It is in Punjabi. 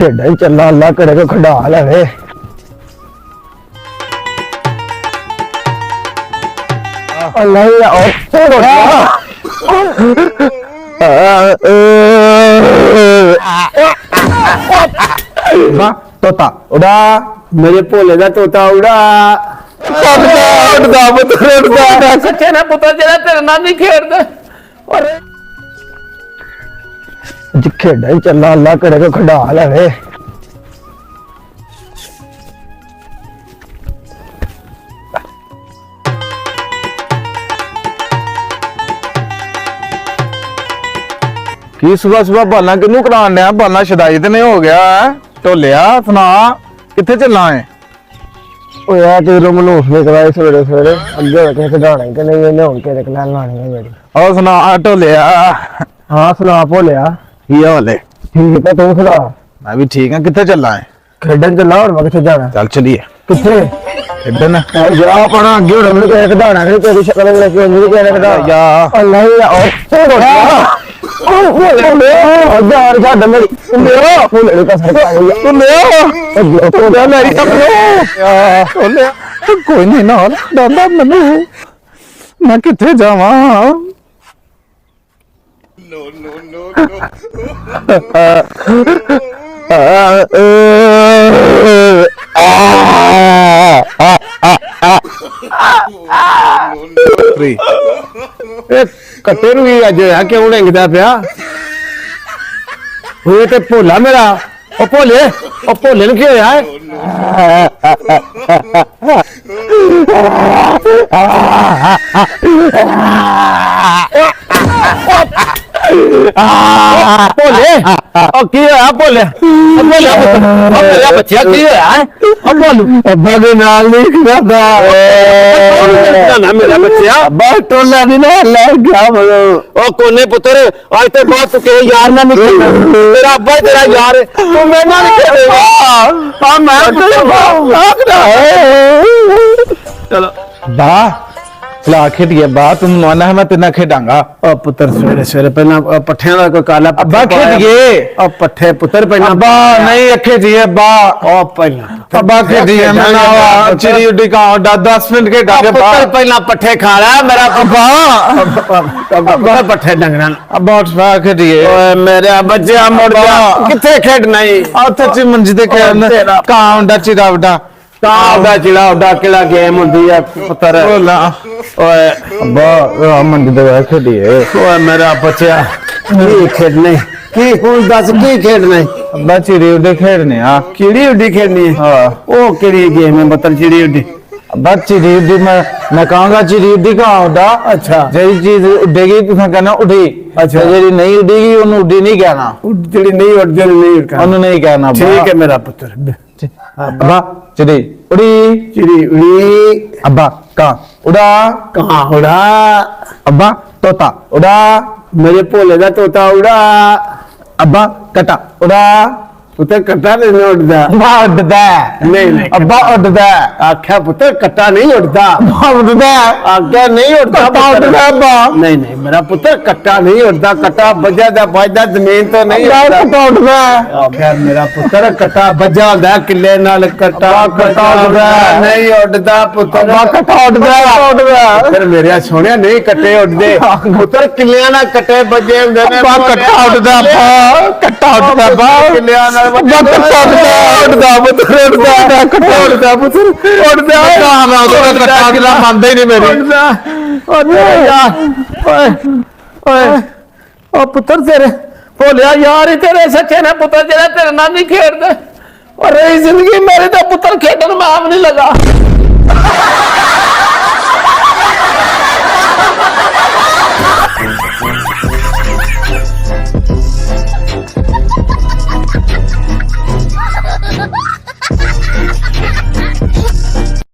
ਢੇਡਾ ਹੀ ਚੱਲਾ ਅੱਲਾ ਕਰੇ ਕੋ ਖੜਾ ਲਵੇ ਅੱਲਾ ਯਾ ਤੋਤਾ ਉਡਾ ਮੇਰੇ ਭੋਲੇ ਦਾ ਤੋਤਾ ਉਡਾ ਉੱਡਦਾ ਪੁੱਤਰ ਉੱਡਦਾ ਸੱਚੇ ਨਾ ਪੁੱਤਰ ਜਿਹੜਾ ਤੇਰੇ ਨਾਲ ਨਹੀਂ ਖੇਡਦਾ ਔਰ ਜੀ ਖੇਡਾ ਹੀ ਚੱਲਾ ਅੱਲਾ ਕਰੇ ਕੋ ਖੜਾ ਲਵੇ ਕੀ ਸੁਬਾ ਸੁਬਾ ਬਾਲਾਂ ਕਿਨੂੰ ਕਰਾਣ ਡਿਆ ਬਾਲਾਂ ਸ਼ਦਾਈ ਤੇ ਨਹੀਂ ਹੋ ਗਿਆ ਢੋਲਿਆ ਸੁਣਾ ਕਿੱਥੇ ਚੱਲਾਂ ਏ ਓਏ ਆ ਤੇ ਰਮਨੋਸ ਨੇ ਕਰਾਏ ਸਵੇਰੇ ਸਵੇਰੇ ਅੱਗੇ ਵੇਖੇ ਖਡਾਣਾ ਕਿ ਨਹੀਂ ਇਹਨੇ ਹੁਣ ਕੇ ਰਖਲਾ ਲਾਣੀ ਹੈ ਮੇਰੀ ਉਹ ਸੁਣਾ ਢੋਲਿਆ ਹਾਂ ਸੁਣਾ ਭੋਲਿਆ ਕੀ ਹਾਲ ਏ ਠੀਕ ਹੈ ਤੂੰ ਸੁਣਾ ਮੈਂ ਵੀ ਠੀਕ ਆ ਕਿੱਥੇ ਚੱਲਾਂ ਏ ਖੇਡਣ ਚੱਲਾ ਹੁਣ ਮੈਂ ਕਿੱਥੇ ਜਾਣਾ ਚੱਲ ਚਲੀਏ ਕਿੱਥੇ ਖੇਡਣ ਜਾ ਆਪਣਾ ਅੱਗੇ ਹੁਣ ਮੈਨੂੰ ਕਹਿ ਖਡਾਣਾ ਕਿ ਤੇਰੀ ਸ਼ਕਲ ਲੈ ਕੇ ਨਹੀਂ ਕਹਿਣਾ ਖਡਾ ਜਾ ਅੱਲਾ ਯਾ ਯਾਰ ਛੱਡ ਮੇਰੀ ਮੇਰਾ ਭੋਲੇ ਨੂੰ ਕਸਰ ਖਾ ਗਿਆ ਤੂੰ ਲਿਆ ਤੂੰ ਤਾਂ ਮੇਰੀ ਢੋਲਿਆ ਕੋਈ ਨਹੀਂ ਨਾਲ ਦਾਦਾ ਮੈਨੂੰ ਮੈਂ ਕਿੱਥੇ ਜਾਵਾਂ ਇਹ ਕੱਟੇ ਨੂੰ ਵੀ ਅੱਜ ਆ ਕਿਉਂ ਡਿੰਗਦਾ ਪਿਆ ਹੋਏ ਤੇ ਭੋਲਾ ਮੇਰਾ ਉਹ ਭੋਲੇ ਨੂੰ ਕੀ ਹੋਇਆ ਭੋਲੇ ਉਹ ਕੀ ਹੋਇਆ ਭੋਲੇ ਮੇਰਾ ਬੱਚਾ ਕੀ ਹੋਇਆ ਉਹ ਭੋਲੂ ਅੱਬਾ ਦੇ ਨਾਲ ਨਹੀਂ ਖੜਦਾ ਨਾ ਮੇਰਾ ਬੱਚਾ ਬਾਹਰ ਟੋਲਾ ਨਹੀਂ ਨਾ ਲੈ ਗਿਆ ਉਹ ਕੋਨੇ ਪੁੱਤਰ ਅੱਜ ਤੇ ਬਾਅਦ ਤੂੰ ਕਿਸੇ ਯਾਰ ਨਾਲ ਨਹੀਂ ਤੇਰਾ ਅੱਬਾ ਹੀ ਤੇਰਾ ਯਾਰ ਤੂੰ ਮੇਰੇ ਨਾਲ ਨਹੀਂ ਖੇਡੇਗਾ ਆ ਮੈਂ ਚਲੋ ਬਾ ਖਲਾ ਖੇਡੀਏ ਬਾ ਤੂੰ ਮਾਨਾ ਹੈ ਮੈਂ ਤੇਰੇ ਨਾਲ ਖੇਡਾਂਗਾ ਉਹ ਪੁੱਤਰ ਸਵੇਰੇ ਸਵੇਰੇ ਪਹਿਲਾਂ ਪੱਠਿਆਂ ਦਾ ਕੋਈ ਕਾਲਾ ਅੱਬਾ ਖੇਡੀਏ ਉਹ ਪੱਠੇ ਪੁੱਤਰ ਪਹਿਲਾਂ ਅੱਬਾ ਨਹੀਂ ਅੱਖੇ ਜੀਏ ਬਾ ਉਹ ਪਹਿਲਾਂ ਅੱਬਾ ਖੇਡੀਏ ਮੈਂ ਨਾ ਚਿੜੀ ਉੱਡੀ ਕਾ 10 ਮਿੰਟ ਖੇਡਾਂਗੇ ਬਾ ਪੁੱਤਰ ਪਹਿਲਾਂ ਪੱਠੇ ਖਾ ਲੈ ਮੇਰਾ ਅੱਬਾ ਪੱਠੇ ਡੰਗਰਾਂ ਅੱਬਾ ਉੱਠ ਖੇਡੀਏ ਓਏ ਮੇਰਾ ਬੱਚਾ ਮੁੜ ਜਾ ਕਿੱਥੇ ਖੇਡਣਾ ਈ ਉੱਥੇ ਚ ਮੰਜੀ ਤੇ ਖੇਡਣ ਕਾਂ ਹੁੰਦਾ ਚਿੜਾ ਉੱਡਾ ਤਾਂ ਦਾ ਚਿੜਾ ਉੱਡਾ ਕਿਹੜਾ ਗੇਮ ਹੁੰਦੀ ਆ ਪੁੱਤਰ ਬੋਲਾ ਓਏ ਅੱਬਾ ਮੰਜੀ ਤੇ ਖੇਡੀਏ ਓਏ ਮੇਰਾ ਬੱਚਾ ਕੀ ਖੇਡਣੇ ਕੀ ਹੁਣ ਦੱਸ ਕੀ ਖੇਡਣਾ ਅੱਬਾ ਚਿੜੀ ਉੱਡੇ ਖੇਡਨੇ ਆ ਚਿੜੀ ਉੱਡੀ ਖੇਡਣੀ ਹੈ ਹਾਂ ਉਹ ਕਿਹੜੀ ਗੇਮ ਹੈ ਪੁੱਤਰ ਚਿੜੀ ਉੱਡੀ ਅੱਬਾ ਚਿੜੀ ਉੱਡੀ ਮੈਂ ਕਹਾਂਗਾ ਚਿੜੀ ਉੱਡੀ ਕਾਂ ਉੱਡਾ ਅੱਛਾ ਜਿਹੜੀ ਚੀਜ਼ ਉੱਡੇਗੀ ਤੁਸੀਂ ਕਹਿਣਾ ਉੱਡੀ ਅੱਛਾ ਜਿਹੜੀ ਨਹੀਂ ਉੱਡੇਗੀ ਉਹਨੂੰ ਉੱਡੀ ਨਹੀਂ ਕਹਿਣਾ ਜਿਹੜੀ ਨਹੀਂ ਉੱਡਦੀ ਨਹੀਂ ਉੱਡਦਾ ਉਹਨੂੰ ਨਹੀਂ ਕਹਿਣਾ ਠੀਕ ਹੈ ਮੇਰਾ ਪੁੱਤਰ ਅੱਬਾ ਚਿੜੀ ਉੜੀ ਚਿੜੀ ਉੜੀ ਅੱਬਾ ਕਾਂ ਉਡਾ ਕਹਾਂ ਉੜਾ ਅੱਬਾ ਤੋਤਾ ਉਡਾ ਮੇਰੇ ਭੋਲੇ ਦਾ ਤੋਤਾ ਉੜਾ ਅੱਬਾ ਕਟਾ ਉਡਾ ਪੁੱਤਰ ਕੱਟਾ ਨਹੀਂ ਉੱਡਦਾ ਅੱਬਾ ਉੱਡਦਾ ਨਹੀਂ ਅੱਬਾ ਉੱਡਦਾ ਆਖਿਆ ਪੁੱਤਰ ਕੱਟਾ ਨਹੀਂ ਉੱਡਦਾ ਉੱਡਦਾ ਆਖਿਆ ਨਹੀਂ ਉੱਡਦਾ ਕੱਟਾ ਉੱਡਦਾ ਅੱਬਾ ਨਹੀਂ ਨਹੀਂ ਮੇਰਾ ਪੁੱਤਰ ਕੱਟਾ ਨਹੀਂ ਉੱਡਦਾ ਕੱਟਾ ਵੱਜਾ ਦਾ ਵੱਜਦਾ ਜ਼ਮੀਨ ਤੋਂ ਨਹੀਂ ਉੱਡਦਾ ਕੱਟਾ ਉੱਡਦਾ ਆਖਿਆ ਮੇਰਾ ਪੁੱਤਰ ਕੱਟਾ ਵੱਜਾ ਹੁੰਦਾ ਕਿੱਲੇ ਨਾਲ ਕੱਟਾ ਉੱਡਦਾ ਨਹੀਂ ਉੱਡਦਾ ਪੁੱਤਰ ਅੱਬਾ ਕੱਟਾ ਉੱਡਦਾ ਫਿਰ ਮੇਰੇ ਸੋਹਣਿਆ ਨਹੀਂ ਕੱਟੇ ਉੱਡਦੇ ਪੁੱਤਰ ਕਿੱਲਿਆਂ ਨਾਲ ਕੱਟੇ ਵੱਜੇ ਹੁੰਦੇ ਨੇ ਅੱਬਾ ਕੱਟਾ ਉੱਡਦਾ ਅੱਬਾ ਕੱਟਾ ਉੱਡਦਾ ਅੱਬਾ ਕਿੱਲਿਆਂ ਨਾਲ ਅੱਬਾ ਕੱਟਾ ਉੱਡਦਾ ਪੁੱਤਰ ਉੱਡਦਾ ਕੱਟਾ ਉੱਡਦਾ ਪੁੱਤਰ ਉੱਡਦਾ ਮੈਂ ਉਹਦਾ ਕੱਟਾ ਕਿਲਾ ਮੰਨਦਾ ਹੀ ਨਹੀਂ ਮੇਰੀ ਓਏ ਉਹ ਪੁੱਤਰ ਤੇਰੇ ਭੋਲਿਆ ਯਾਰ ਹੀ ਤੇਰੇ ਸੱਚੇ ਨਾ ਪੁੱਤਰ ਜਿਹੜਾ ਤੇਰੇ ਨਾਲ ਨਹੀਂ ਖੇਡਦਾ ਔਰ ਇਹ ਜ਼ਿੰਦਗੀ ਮੇਰੇ ਤਾਂ ਪੁੱਤਰ ਖੇਡਣ ਮੈਂ ਆਪ ਨਹੀਂ ਲਗਾ